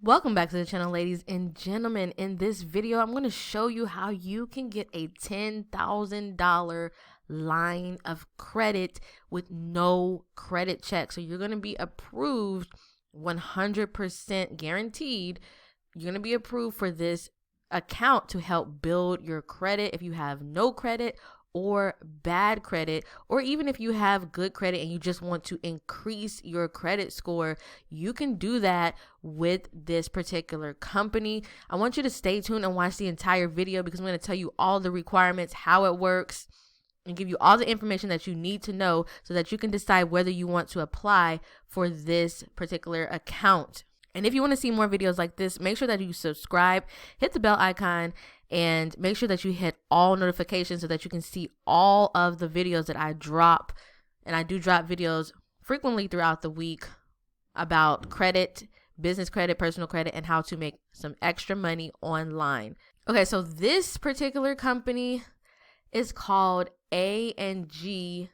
Welcome back to the channel, ladies and gentlemen. In this video, I'm going to show you how you can get a $10,000 line of credit with no credit check. So you're going to be approved 100% guaranteed. You're going to be approved for this account to help build your credit if you have no credit or bad credit, or even if you have good credit and you just want to increase your credit score. You can do that with this particular company. I want you to stay tuned and watch the entire video because I'm going to tell you all the requirements, how it works, and give you all the information that you need to know so that you can decide whether you want to apply for this particular account. And if you want to see more videos like this, make sure that you subscribe, hit the bell icon, and make sure that you hit all notifications so that you can see all of the videos that I drop. And I do drop videos frequently throughout the week about credit, business credit, personal credit, and how to make some extra money online. Okay, so this particular company is called A&G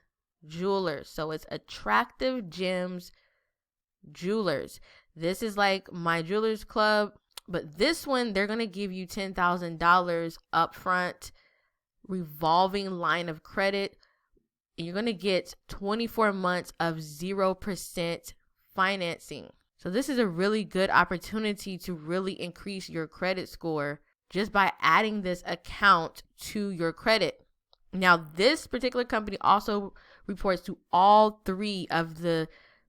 Jewelers. So it's Attractive Gems Jewelers. This is like my Jewelers Club, but this one, they're going to give you $10,000 upfront, revolving line of credit, and you're going to get 24 months of 0% financing. So this is a really good opportunity to really increase your credit score just by adding this account to your credit. Now, this particular company also reports to all three of the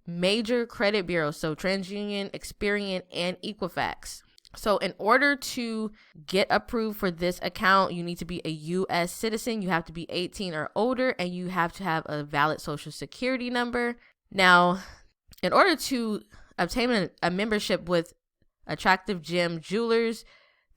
major credit bureaus, so TransUnion, Experian, and Equifax. So in order to get approved for this account, you need to be a U.S. citizen. You have to be 18 or older, and you have to have a valid social security number. Now, in order to obtain a membership with Attractive Gem Jewelers,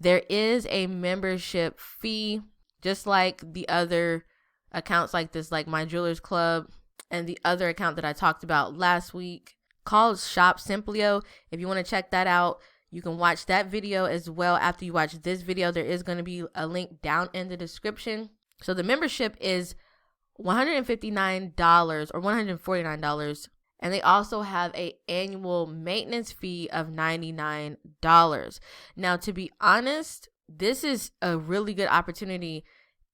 there is a membership fee, just like the other accounts like this, like my Jewelers Club and the other account that I talked about last week called Shop Simplio. If you want to check that out, you can watch that video as well. After you watch this video, there is going to be a link down in the description. So the membership is $159 or $149. And they also have an annual maintenance fee of $99. Now, to be honest, this is a really good opportunity.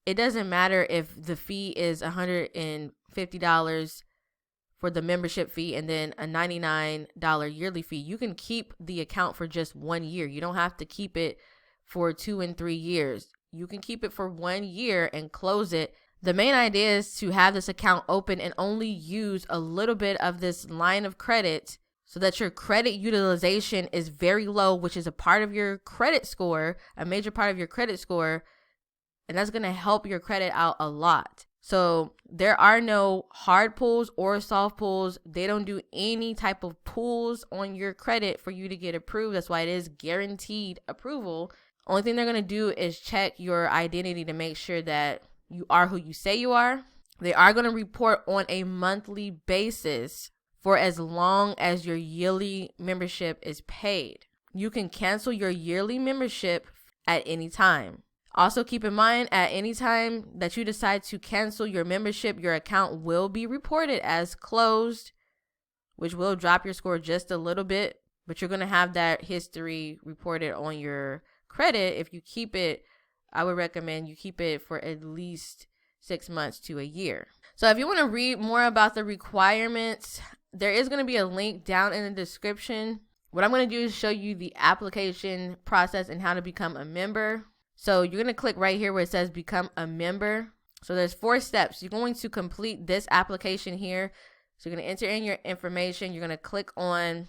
It doesn't matter if the fee is $150 for the membership fee and then a $99 yearly fee. You can keep the account for just 1 year. You don't have to keep it for 2 and 3 years. You can keep it for 1 year and close it. The main idea is to have this account open and only use a little bit of this line of credit so that your credit utilization is very low, which is a part of your credit score, a major part of your credit score. And that's going to help your credit out a lot. So there are no hard pulls or soft pulls. They don't do any type of pulls on your credit for you to get approved. That's why it is guaranteed approval. Only thing they're going to do is check your identity to make sure that you are who you say you are. They are going to report on a monthly basis for as long as your yearly membership is paid. You can cancel your yearly membership at any time. Also, keep in mind, at any time that you decide to cancel your membership, your account will be reported as closed, which will drop your score just a little bit, but you're going to have that history reported on your credit. If you keep it, I would recommend you keep it for at least 6 months to a year. So if you want to read more about the requirements, there is going to be a link down in the description. What I'm going to do is show you the application process and how to become a member. So you're going to click right here where it says become a member. So there's 4 steps. You're going to complete this application here. So you're going to enter in your information. You're going to click on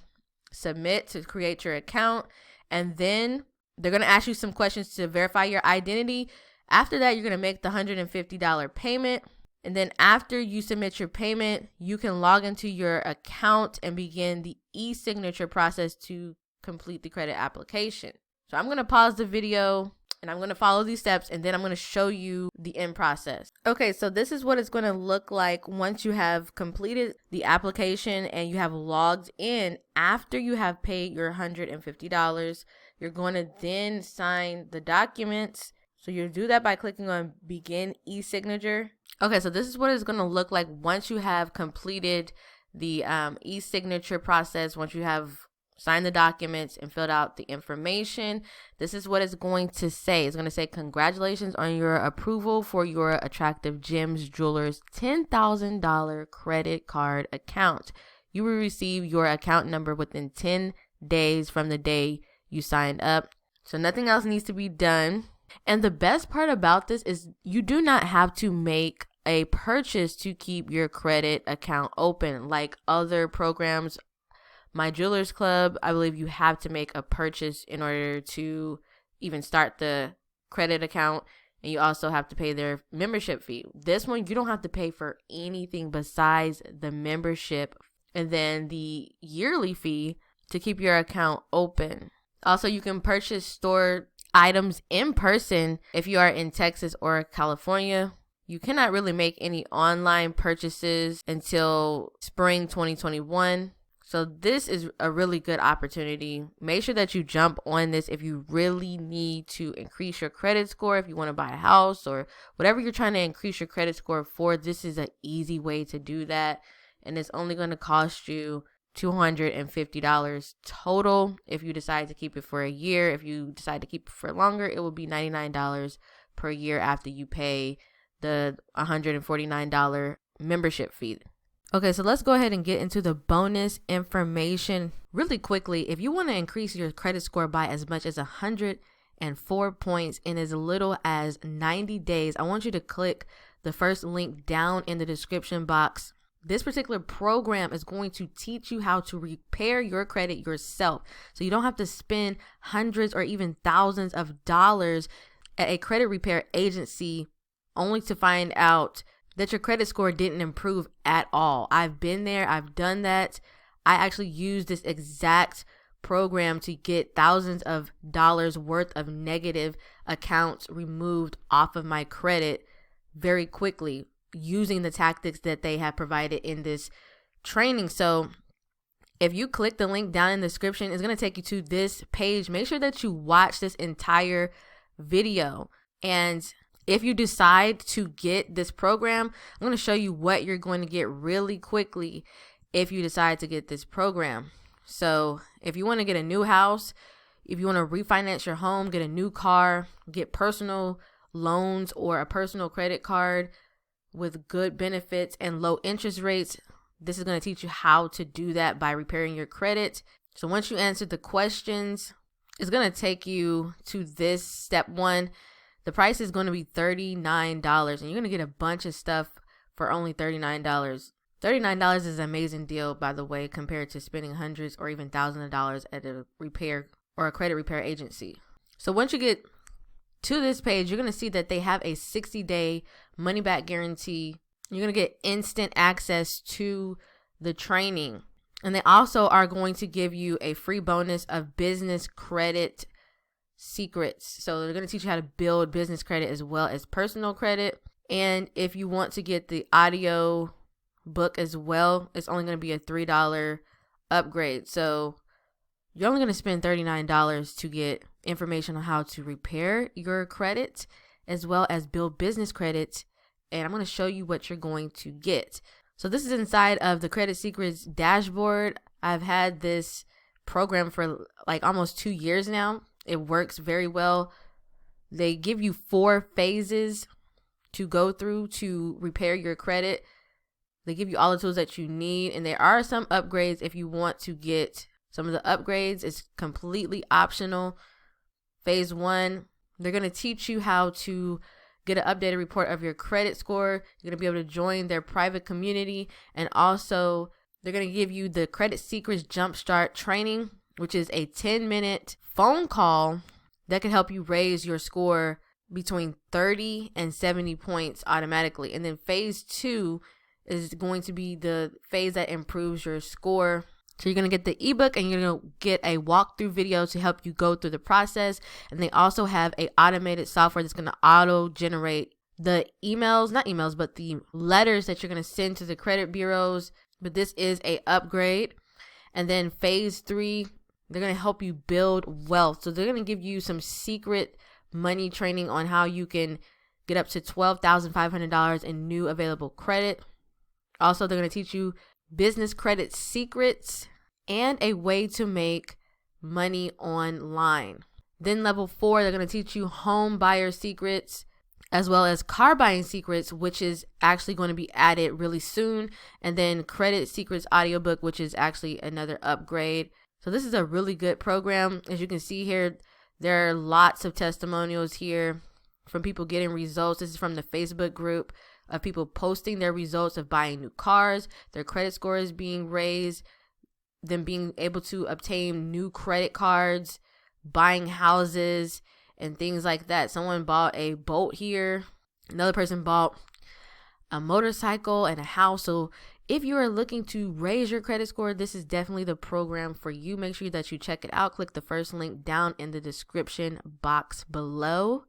submit to create your account. And then they're going to ask you some questions to verify your identity. After that, you're going to make the $150 payment. And then after you submit your payment, you can log into your account and begin the e-signature process to complete the credit application. So I'm going to pause the video and I'm going to follow these steps, and then I'm going to show you the end process. Okay, so this is what it's going to look like once you have completed the application and you have logged in. After you have paid your $150, you're going to then sign the documents. So you do that by clicking on Begin e-signature. Okay, so this is what it's going to look like once you have completed the e-signature process, once you have signed the documents and filled out the information, this is what it's going to say. It's going to say, congratulations on your approval for your Attractive Gems Jewelers $10,000 credit card account. You will receive your account number within 10 days from the day you signed up. So nothing else needs to be done. And the best part about this is you do not have to make a purchase to keep your credit account open like other programs. My Jewelers Club, I believe you have to make a purchase in order to even start the credit account, and you also have to pay their membership fee. This one, you don't have to pay for anything besides the membership and then the yearly fee to keep your account open. Also, you can purchase store items in person if you are in Texas or California. You cannot really make any online purchases until spring 2021. So this is a really good opportunity. Make sure that you jump on this if you really need to increase your credit score. If you want to buy a house or whatever you're trying to increase your credit score for, this is an easy way to do that. And it's only going to cost you $250 total if you decide to keep it for a year. If you decide to keep it for longer, it will be $99 per year after you pay the $149 membership fee. Okay, so let's go ahead and get into the bonus information really quickly. If you want to increase your credit score by as much as 104 points in as little as 90 days, I want you to click the first link down in the description box. This particular program is going to teach you how to repair your credit yourself. So you don't have to spend hundreds or even thousands of dollars at a credit repair agency only to find out that your credit score didn't improve at all. I've been there. I've done that. I actually used this exact program to get thousands of dollars worth of negative accounts removed off of my credit very quickly using the tactics that they have provided in this training. So if you click the link down in the description, it's going to take you to this page. Make sure that you watch this entire video. And if you decide to get this program, I'm going to show you what you're going to get really quickly if you decide to get this program. So if you want to get a new house, if you want to refinance your home, get a new car, get personal loans or a personal credit card with good benefits and low interest rates, this is going to teach you how to do that by repairing your credit. So once you answer the questions, it's going to take you to this step one. The price is going to be $39, and you're going to get a bunch of stuff for only $39. $39 is an amazing deal, by the way, compared to spending hundreds or even thousands of dollars at a repair or a credit repair agency. So once you get to this page, you're going to see that they have a 60-day money-back guarantee. You're going to get instant access to the training. And they also are going to give you a free bonus of business credit secrets. So they're going to teach you how to build business credit as well as personal credit. And if you want to get the audio book as well, it's only going to be a $3 upgrade. So you're only going to spend $39 to get information on how to repair your credit as well as build business credit. And I'm going to show you what you're going to get. So this is inside of the Credit Secrets dashboard. I've had this program for like almost 2 years now. It works very well. They give you 4 phases to go through to repair your credit. They give you all the tools that you need. And there are some upgrades if you want to get some of the upgrades. It's completely optional. Phase 1, they're going to teach you how to get an updated report of your credit score. You're going to be able to join their private community. And also, they're going to give you the Credit Secrets Jumpstart training, which is a 10-minute phone call that can help you raise your score between 30 and 70 points automatically. And then phase 2 is going to be the phase that improves your score. So you're going to get the ebook and you're going to get a walkthrough video to help you go through the process. And they also have a automated software that's going to auto generate the but the letters that you're going to send to the credit bureaus. But this is a upgrade. And then phase 3, they're going to help you build wealth. So they're going to give you some secret money training on how you can get up to $12,500 in new available credit. Also, they're going to teach you business credit secrets and a way to make money online. Then level 4, they're going to teach you home buyer secrets as well as car buying secrets, which is actually going to be added really soon. And then credit secrets audiobook, which is actually another upgrade. So this is a really good program. As you can see here, there are lots of testimonials here from people getting results. This is from the Facebook group of people posting their results of buying new cars, their credit scores being raised, them being able to obtain new credit cards, buying houses, and things like that. Someone bought a boat here. Another person bought a motorcycle and a house. So if you are looking to raise your credit score, this is definitely the program for you. Make sure that you check it out. Click the first link down in the description box below.